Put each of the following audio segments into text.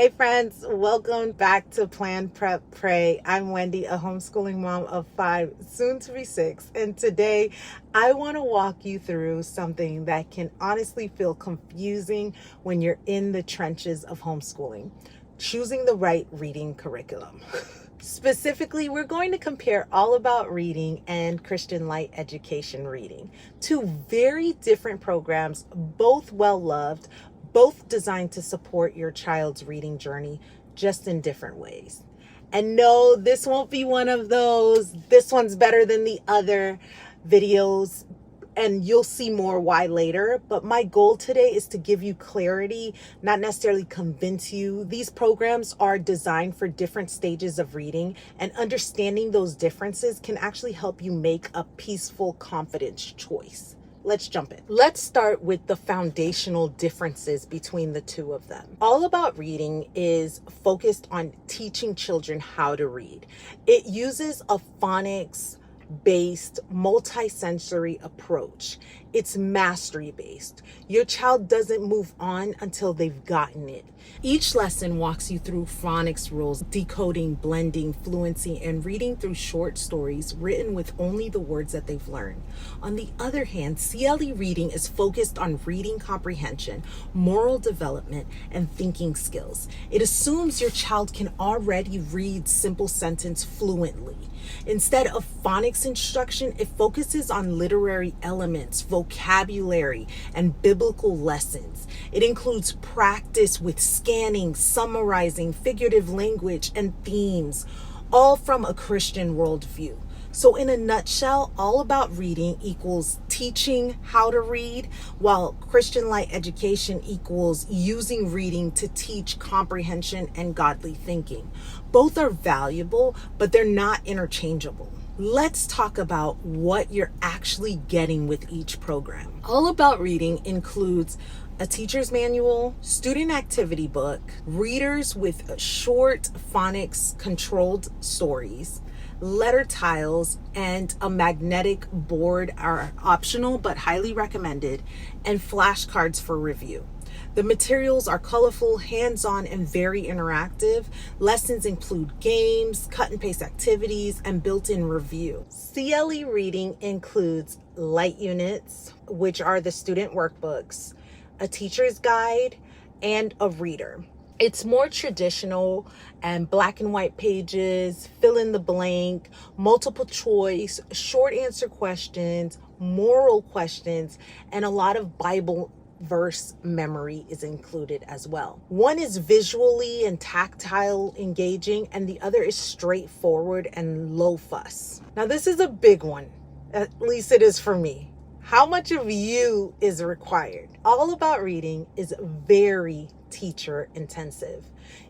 Hey friends, welcome back to Plan, Prep, Pray. I'm Wendy, a homeschooling mom of 5, soon to be 6. And today I want to walk you through something that can honestly feel confusing when you're in the trenches of homeschooling: choosing the right reading curriculum. Specifically, we're going to compare All About Reading and Christian Light Education Reading, two very different programs, both well loved, both designed to support your child's reading journey, just in different ways. And no, this won't be one of those, this one's better than the other videos, and you'll see more why later. But my goal today is to give you clarity, not necessarily convince you. These programs are designed for different stages of reading, and understanding those differences can actually help you make a peaceful, confident choice. Let's jump in. Let's start with the foundational differences between the two of them. All About Reading is focused on teaching children how to read. It uses a phonics-based, multi-sensory approach. It's mastery-based. Your child doesn't move on until they've gotten it. Each lesson walks you through phonics rules, decoding, blending, fluency, and reading through short stories written with only the words that they've learned. On the other hand, CLE reading is focused on reading comprehension, moral development, and thinking skills. It assumes your child can already read simple sentence fluently. Instead of phonics instruction, it focuses on literary elements, vocabulary, and biblical lessons. It includes practice with scanning, summarizing, figurative language, and themes, all from a Christian worldview. So in a nutshell, All About Reading equals teaching how to read, while Christian Light Education equals using reading to teach comprehension and godly thinking. Both are valuable, but they're not interchangeable. Let's talk about what you're actually getting with each program. All About Reading includes a teacher's manual, student activity book, readers with short phonics controlled stories, letter tiles, and a magnetic board are optional but highly recommended, and flashcards for review. The materials are colorful, hands-on, and very interactive. Lessons include games, cut and paste activities, and built-in review. CLE reading includes light units, which are the student workbooks, a teacher's guide, and a reader. It's more traditional and black and white pages, fill in the blank, multiple choice, short answer questions, moral questions, and a lot of Bible verse memory is included as well. One is visually and tactile engaging, and the other is straightforward and low fuss. Now, this is a big one, at least it is for me. How much of you is required? All About Reading is very teacher intensive.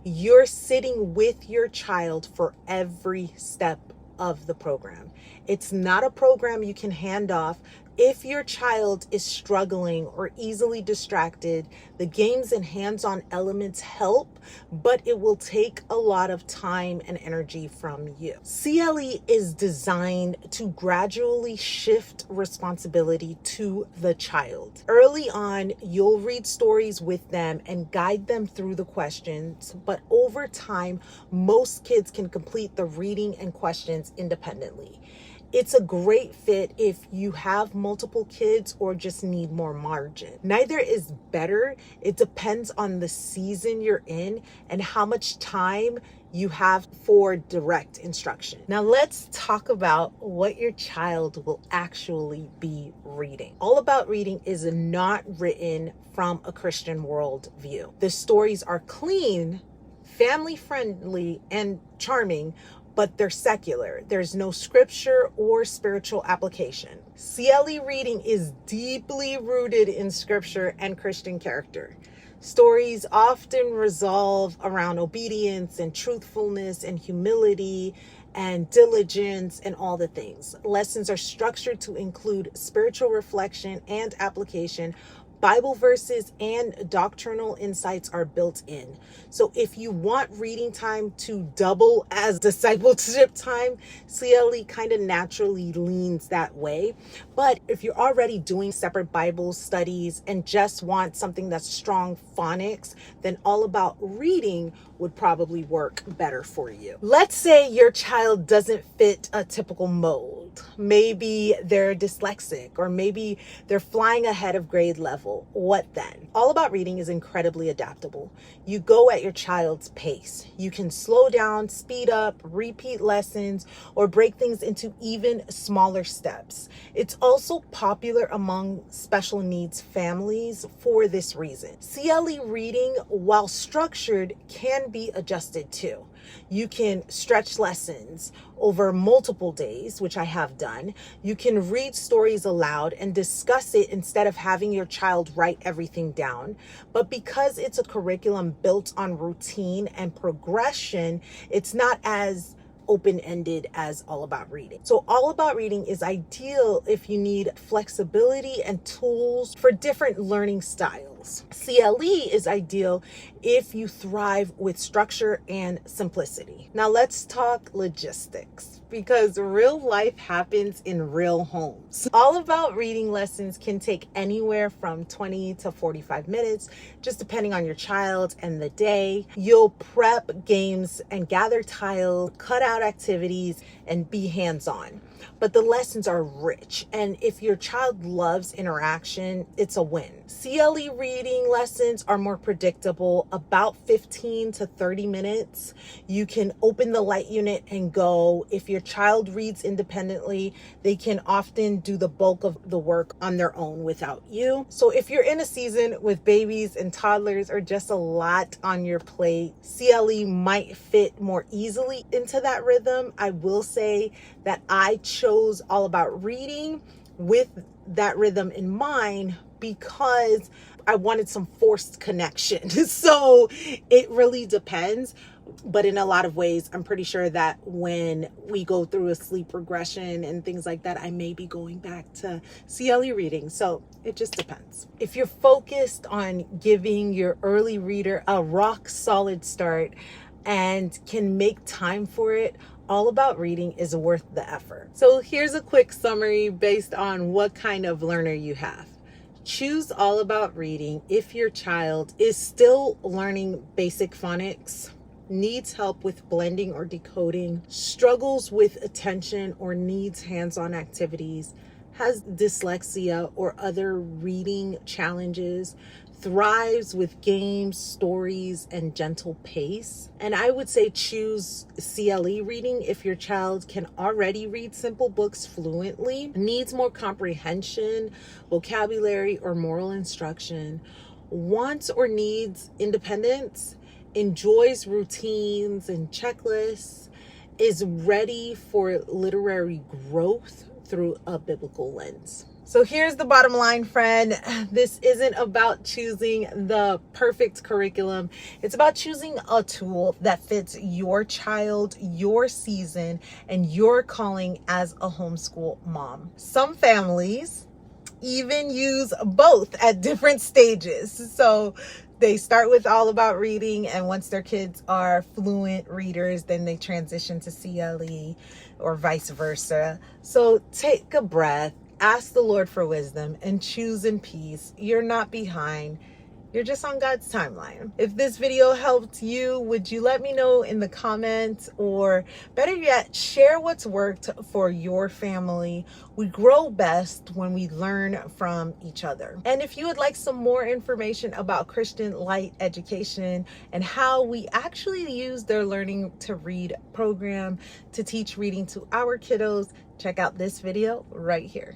You're sitting with your child for every step of the program. It's not a program you can hand off. If your child is struggling or easily distracted, the games and hands-on elements help, but it will take a lot of time and energy from you. CLE is designed to gradually shift responsibility to the child. Early on, you'll read stories with them and guide them through the questions, but over time, most kids can complete the reading and questions independently. It's a great fit if you have multiple kids or just need more margin. Neither is better. It depends on the season you're in and how much time you have for direct instruction. Now let's talk about what your child will actually be reading. All About Reading is not written from a Christian worldview. The stories are clean, family friendly, and charming, but they're secular. There's no scripture or spiritual application. CLE reading is deeply rooted in scripture and Christian character. Stories often revolve around obedience and truthfulness and humility and diligence and all the things. Lessons are structured to include spiritual reflection and application, Bible verses and doctrinal insights are built in. So if you want reading time to double as discipleship time, CLE kind of naturally leans that way. But if you're already doing separate Bible studies and just want something that's strong phonics, then All About Reading would probably work better for you. Let's say your child doesn't fit a typical mold. Maybe they're dyslexic, or maybe they're flying ahead of grade level. What then? All About Reading is incredibly adaptable. You go at your child's pace. You can slow down, speed up, repeat lessons, or break things into even smaller steps. It's also popular among special needs families for this reason. CLE reading, while structured, can be adjusted too. You can stretch lessons over multiple days, which I have done. You can read stories aloud and discuss it instead of having your child write everything down. But because it's a curriculum built on routine and progression, it's not as open-ended as All About Reading. So All About Reading is ideal if you need flexibility and tools for different learning styles. CLE is ideal if you thrive with structure and simplicity. Now let's talk logistics, because real life happens in real homes. All About Reading lessons can take anywhere from 20 to 45 minutes, just depending on your child and the day. You'll prep games and gather tiles, cut out activities, and be hands-on. But the lessons are rich, and if your child loves interaction, it's a win. CLE reading lessons are more predictable, about 15 to 30 minutes. You can open the light unit and go. If your child reads independently, they can often do the bulk of the work on their own without you. So if you're in a season with babies and toddlers, or just a lot on your plate, CLE might fit more easily into that rhythm. I will say that I chose All About Reading with that rhythm in mind because I wanted some forced connection. So it really depends. But in a lot of ways, I'm pretty sure that when we go through a sleep regression and things like that, I may be going back to CLE reading. So it just depends. If you're focused on giving your early reader a rock solid start and can make time for it, All About Reading is worth the effort. So here's a quick summary based on what kind of learner you have. Choose All About Reading if your child is still learning basic phonics, needs help with blending or decoding, struggles with attention or needs hands-on activities, has dyslexia or other reading challenges, thrives with games, stories, and gentle pace. And I would say choose CLE reading if your child can already read simple books fluently, needs more comprehension, vocabulary, or moral instruction, wants or needs independence, enjoys routines and checklists, is ready for literary growth through a biblical lens. So here's the bottom line, friend. This isn't about choosing the perfect curriculum. It's about choosing a tool that fits your child, your season, and your calling as a homeschool mom. Some families even use both at different stages. So they start with All About Reading, and once their kids are fluent readers, then they transition to CLE or vice versa. So take a breath. Ask the Lord for wisdom and choose in peace. You're not behind. You're just on God's timeline. If this video helped you, would you let me know in the comments, or better yet, share what's worked for your family. We grow best when we learn from each other. And if you would like some more information about Christian Light Education and how we actually use their Learning to Read program to teach reading to our kiddos, check out this video right here.